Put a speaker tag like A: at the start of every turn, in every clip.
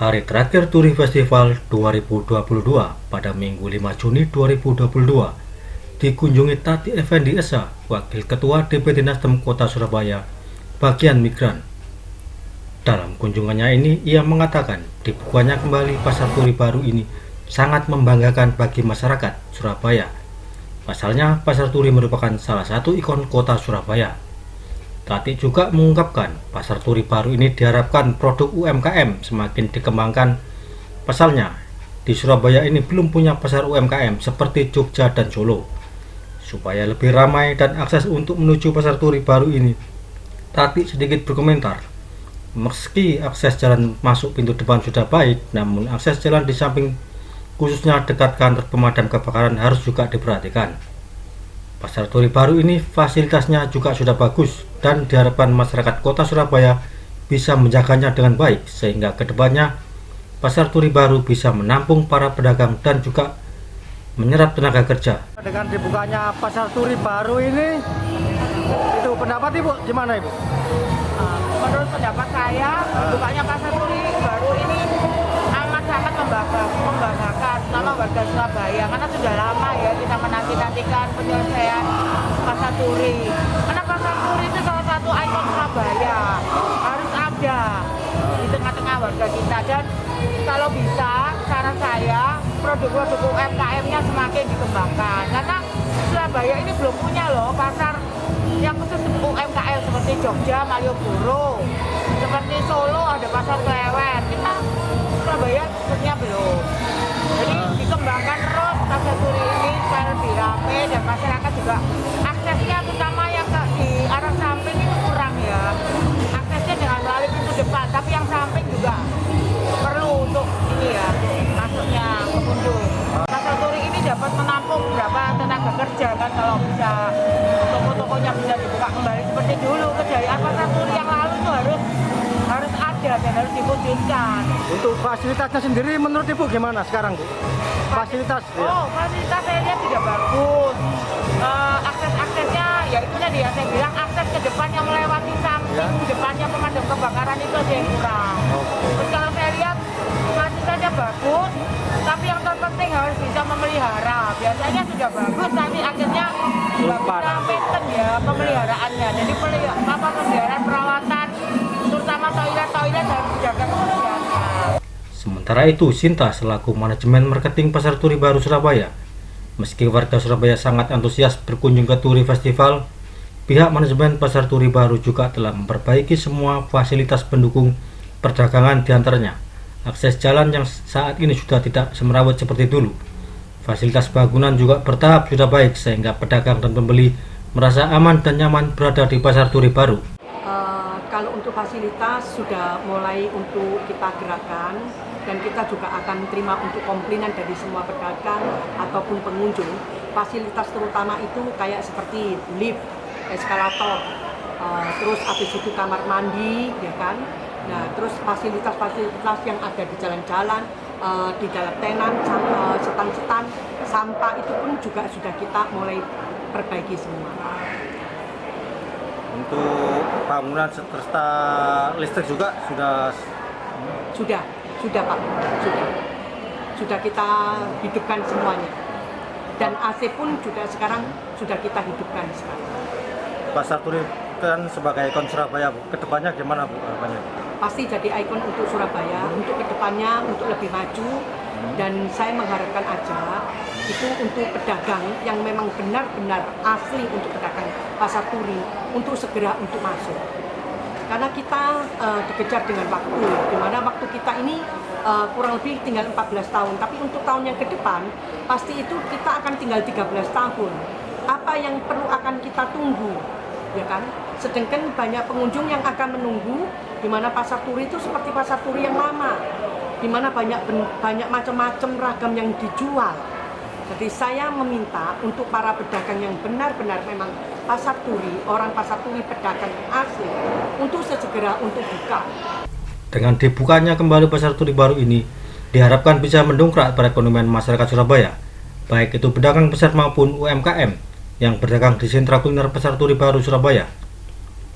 A: Hari terakhir Turi Festival 2022 pada Minggu 5 Juni 2022 dikunjungi Tati Effendi Esa, Wakil Ketua DPD Nasdem Kota Surabaya, bagian migran. Dalam kunjungannya ini, ia mengatakan dibukanya kembali Pasar Turi baru ini sangat membanggakan bagi masyarakat Surabaya. Pasalnya, Pasar Turi merupakan salah satu ikon kota Surabaya. Tati juga mengungkapkan Pasar Turi baru ini diharapkan produk UMKM semakin dikembangkan. Pasalnya, di Surabaya ini belum punya pasar UMKM seperti Jogja dan Solo. Supaya lebih ramai dan akses untuk menuju Pasar Turi baru ini, Tati sedikit berkomentar. Meski akses jalan masuk pintu depan sudah baik, namun akses jalan di samping khususnya dekat kantor pemadam kebakaran harus juga diperhatikan. Pasar Turi baru ini fasilitasnya juga sudah bagus dan diharapkan masyarakat kota Surabaya bisa menjaganya dengan baik sehingga kedepannya Pasar Turi baru bisa menampung para pedagang dan juga menyerap tenaga kerja.
B: Dengan dibukanya Pasar Turi baru ini, itu pendapat Ibu gimana Ibu?
C: Menurut pendapat saya, dibukanya Pasar Turi baru ini sangat membanggakan sama warga Surabaya, karena sudah lama ya kita menanti-nantikan penyelesaian Pasar Turi. Karena Pasar Turi itu salah satu ikon Surabaya, harus ada di tengah-tengah warga kita. Dan kalau bisa, saran saya produk-produk UMKM-nya semakin dikembangkan, karena Surabaya ini belum punya loh pasar yang khusus UMKM seperti Jogja, Malioboro, seperti Solo ada pasar Klewen. Kita Surabaya punya belum. Jadi dikembangkan terus Pasar Turi ini supaya lebih ramai dan masyarakat juga aksesnya, terutama yang di arah samping itu kurang ya. Aksesnya jangan melalui pintu depan, tapi yang samping juga perlu untuk ini ya, masuknya pengunjung. Pasar Turi ini dapat menampung berapa tenaga kerja kan kalau bisa toko-tokonya bisa dibuka kembali seperti dulu. Kejayaan Pasar Turi yang lalu itu harus ada dan harus diwujudkan.
B: Untuk fasilitasnya sendiri menurut Ibu gimana sekarang Bu? Fasilitas?
C: Fasilitas saya lihat tidak bagus. Akses-aksesnya ya itu tadi ya, saya bilang akses ke depan yang melewati samping depannya pemadam kebakaran itu aja yang kurang. Terus kalau saya lihat fasilitasnya bagus, tapi yang terpenting harus bisa memelihara. Biasanya sudah bagus, tapi akhirnya nggak bisa maintain ya pemeliharaannya. Jadi pemeliharaan perawatan, terutama toilet harus dijaga kebersihannya.
A: Sementara itu, Sinta selaku manajemen marketing Pasar Turi baru Surabaya, meski warga Surabaya sangat antusias berkunjung ke Turi Festival, pihak manajemen Pasar Turi baru juga telah memperbaiki semua fasilitas pendukung perdagangan, diantaranya akses jalan yang saat ini sudah tidak semerawut seperti dulu. Fasilitas bangunan juga bertahap sudah baik sehingga pedagang dan pembeli merasa aman dan nyaman berada di Pasar Turi baru.
D: Kalau untuk fasilitas sudah mulai untuk kita gerakkan, dan kita juga akan terima untuk komplainan dari semua pedagang ataupun pengunjung. Fasilitas terutama itu kayak seperti lift, eskalator, terus habis itu kamar mandi, ya kan. Nah, terus fasilitas-fasilitas yang ada di jalan-jalan, di dalam tenan, setan-setan, sampah itu pun juga sudah kita mulai perbaiki semua.
B: Untuk bangunan serta listrik juga
D: sudah Pak, sudah kita hidupkan semuanya, dan AC pun juga sekarang sudah kita hidupkan sekarang.
B: Pasar Turi kan sebagai ikon Surabaya, kedepannya gimana Bu?
D: Pasti jadi ikon untuk Surabaya, untuk kedepannya, untuk lebih maju. Dan saya mengharapkan aja itu untuk pedagang yang memang benar-benar asli untuk pedagang Pasar Turi untuk segera untuk masuk, karena kita dikejar dengan waktu, dimana waktu kita ini kurang lebih tinggal 14 tahun, tapi untuk tahun yang ke depan pasti itu kita akan tinggal 13 tahun. Apa yang perlu akan kita tunggu, ya kan? Sedangkan banyak pengunjung yang akan menunggu, dimana Pasar Turi itu seperti Pasar Turi yang lama, dimana banyak macam-macam ragam yang dijual. Jadi saya meminta untuk para pedagang yang benar-benar memang Pasar Turi, orang Pasar Turi pedagang yang asli, untuk segera untuk buka.
A: Dengan dibukanya kembali Pasar Turi baru ini, diharapkan bisa mendongkrak perekonomian masyarakat Surabaya, baik itu pedagang besar maupun UMKM yang berdagang di sentra kuliner Pasar Turi baru Surabaya.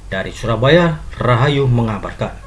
A: Dari Surabaya, Rahayu mengabarkan.